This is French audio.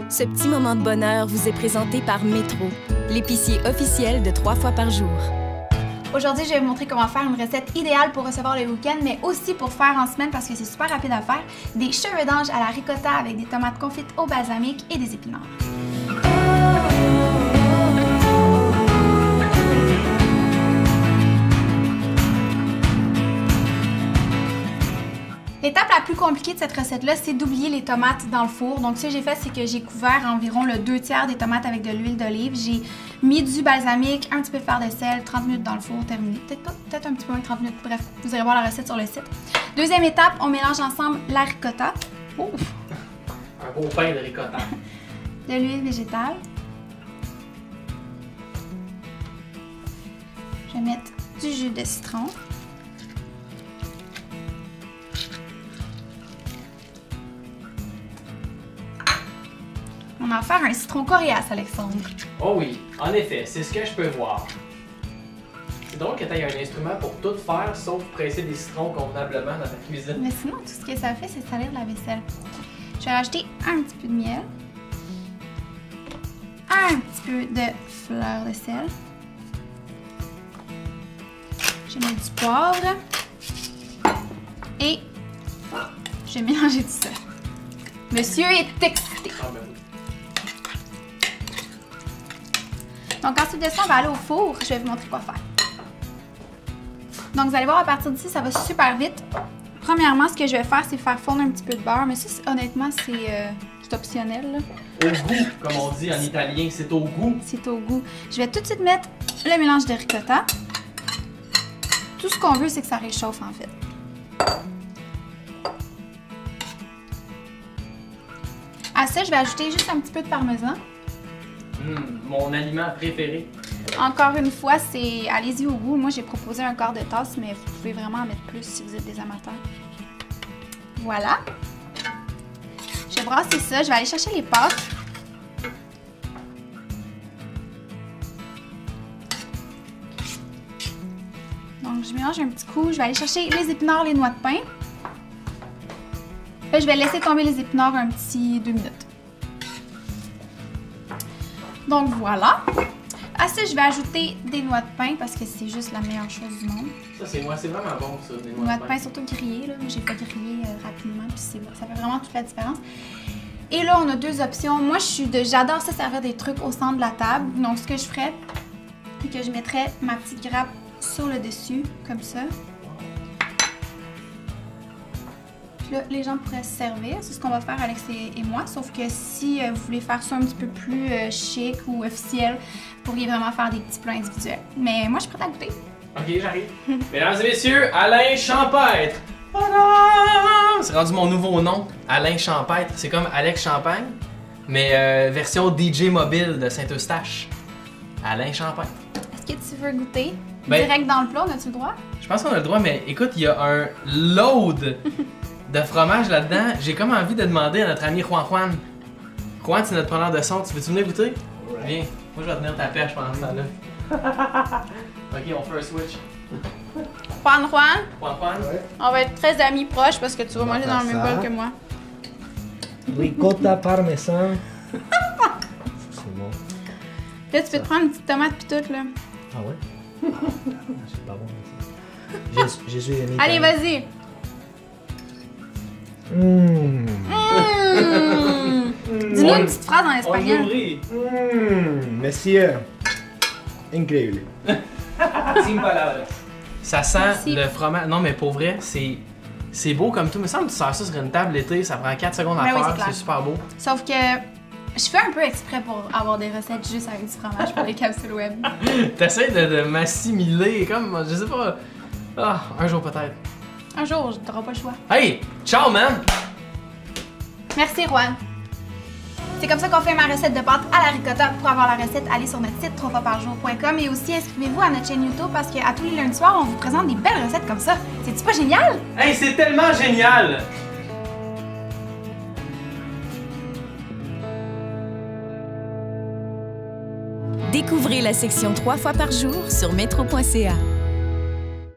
Ce petit moment de bonheur vous est présenté par Métro, l'épicier officiel de 3 fois par jour. Aujourd'hui, je vais vous montrer comment faire une recette idéale pour recevoir le week-end, mais aussi pour faire en semaine parce que c'est super rapide à faire. Des cheveux d'ange à la ricotta avec des tomates confites au balsamique et des épinards. L'étape la plus compliquée de cette recette-là, c'est d'oublier les tomates dans le four. Donc, ce que j'ai fait, c'est que j'ai couvert environ le 2/3 des tomates avec de l'huile d'olive. J'ai mis du balsamique, un petit peu de fer de sel, 30 minutes dans le four, terminé. Peut-être un petit peu moins de 30 minutes. Bref, vous irez voir la recette sur le site. Deuxième étape, on mélange ensemble la ricotta. Oh. Un beau pain de ricotta. De l'huile végétale. Je vais mettre du jus de citron. On va en faire un citron coriace, Alexandre. Oh oui, en effet, c'est ce que je peux voir. C'est drôle que tu aies un instrument pour tout faire sauf presser des citrons convenablement dans ta cuisine. Mais sinon, tout ce que ça fait, c'est salir la vaisselle. Je vais rajouter un petit peu de miel. Un petit peu de fleur de sel. Je mets du poivre. Et je vais mélanger tout ça. Monsieur est excité. Ah ben oui. Donc ensuite de ça, on va aller au four. Je vais vous montrer quoi faire. Donc vous allez voir, à partir d'ici, ça va super vite. Premièrement, ce que je vais faire, c'est faire fondre un petit peu de beurre. Mais ça, honnêtement, c'est optionnel. Là. Au goût, comme on dit en italien, c'est au goût. C'est au goût. Je vais tout de suite mettre le mélange de ricotta. Tout ce qu'on veut, c'est que ça réchauffe, en fait. À ça, je vais ajouter juste un petit peu de parmesan. Mon aliment préféré. Encore une fois, c'est allez-y au goût. Moi, j'ai proposé un quart de tasse, mais vous pouvez vraiment en mettre plus si vous êtes des amateurs. Voilà. Je vais brasser ça. Je vais aller chercher les pâtes. Donc, je mélange un petit coup. Je vais aller chercher les épinards, les noix de pain. Là, je vais laisser tomber les épinards un petit 2 minutes. Donc voilà. À ça, je vais ajouter des noix de pain parce que c'est juste la meilleure chose du monde. Ça, c'est vraiment bon, ça, des Noix de pain, surtout grillées. Moi, j'ai fait griller rapidement, puis ça fait vraiment toute la différence. Et là, on a deux options. Moi, j'adore ça servir des trucs au centre de la table. Donc, ce que je ferais, c'est que je mettrais ma petite grappe sur le dessus, comme ça. Puis là, les gens pourraient se servir. C'est ce qu'on va faire, Alex et moi. Sauf que si vous voulez faire ça un petit peu plus chic ou officiel, vous pourriez vraiment faire des petits plats individuels. Mais moi, je suis prête à goûter. Ok, j'arrive. Mesdames et messieurs, Alain Champêtre. C'est rendu mon nouveau nom, Alain Champêtre. C'est comme Alex Champagne, mais version DJ mobile de Saint-Eustache. Alain Champêtre. Est-ce que tu veux goûter Ben, direct dans le plat? On a-tu le droit? Je pense qu'on a le droit, mais écoute, il y a un load de fromage là-dedans. J'ai comme envie de demander à notre ami Juan. Juan, c'est notre preneur de son. Tu veux-tu venir goûter? Ouais. Viens. Moi, je vais tenir ta perche pendant ce temps-là. Ok, on fait un switch. Juan? Ouais. On va être très amis proches parce que tu vas manger dans le même bol que moi. Ricotta parmesan. C'est bon. Là, tu peux te prendre une petite tomate pis tout, là. Ah ouais? C'est pas bon. Jésus est né. Allez, vas-y! Dis-nous une petite phrase en espagnol. Monsieur. Incroyable. Sin palabras. Ça sent Merci. le fromage. Non, mais pour vrai, c'est beau comme tout. Il me semble que tu sers ça sur une table l'été, ça prend 4 secondes à Ben oui, faire, c'est clair. c'est super beau. Sauf que je fais un peu exprès pour avoir des recettes juste avec du fromage pour les capsules web. T'essaies de m'assimiler, comme, je sais pas. Ah, un jour peut-être. Un jour, tu n'auras pas le choix. Hey! Ciao, man! Merci, Juan. C'est comme ça qu'on fait ma recette de pâte à la ricotta. Pour avoir la recette, allez sur notre site 3foisparjour.com et aussi inscrivez-vous à notre chaîne YouTube parce qu'à tous les lundis soirs, on vous présente des belles recettes comme ça. C'est-tu pas génial? Hey, c'est tellement génial! Découvrez la section 3 fois par jour sur metro.ca.